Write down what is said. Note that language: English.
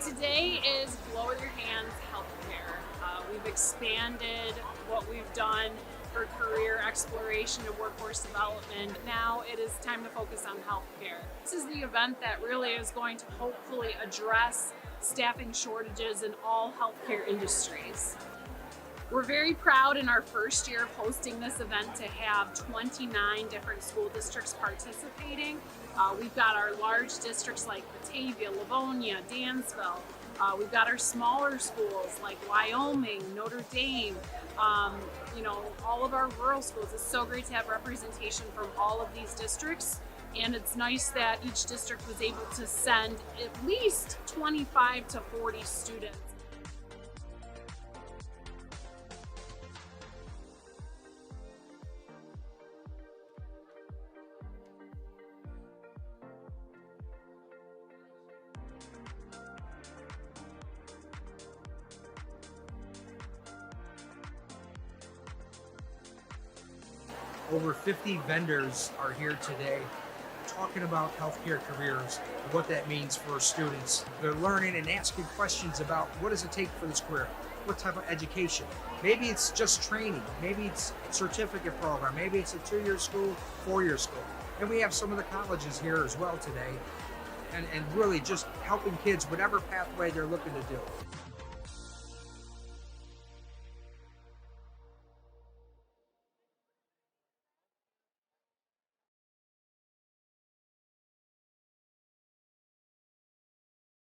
today is Blow With Your Hands Healthcare. We've expanded what we've done for career exploration and workforce development. Now it is time to focus on healthcare. This is the event that really is going to hopefully address staffing shortages in all healthcare industries. We're very proud in our first year of hosting this event to have 29 different school districts participating. We've got our large districts like Batavia, Livonia, Dansville. We've got our smaller schools like Wyoming, Notre Dame, all of our rural schools. It's so great to have representation from all of these districts. And it's nice that each district was able to send at least 25 to 40 students. Over 50 vendors are here today talking about healthcare careers and what that means for students. They're learning and asking questions about what does it take for this career? What type of education? Maybe it's just training. Maybe it's a certificate program. Maybe it's a 2-year school, 4-year school. And we have some of the colleges here as well today and really just helping kids whatever pathway they're looking to do.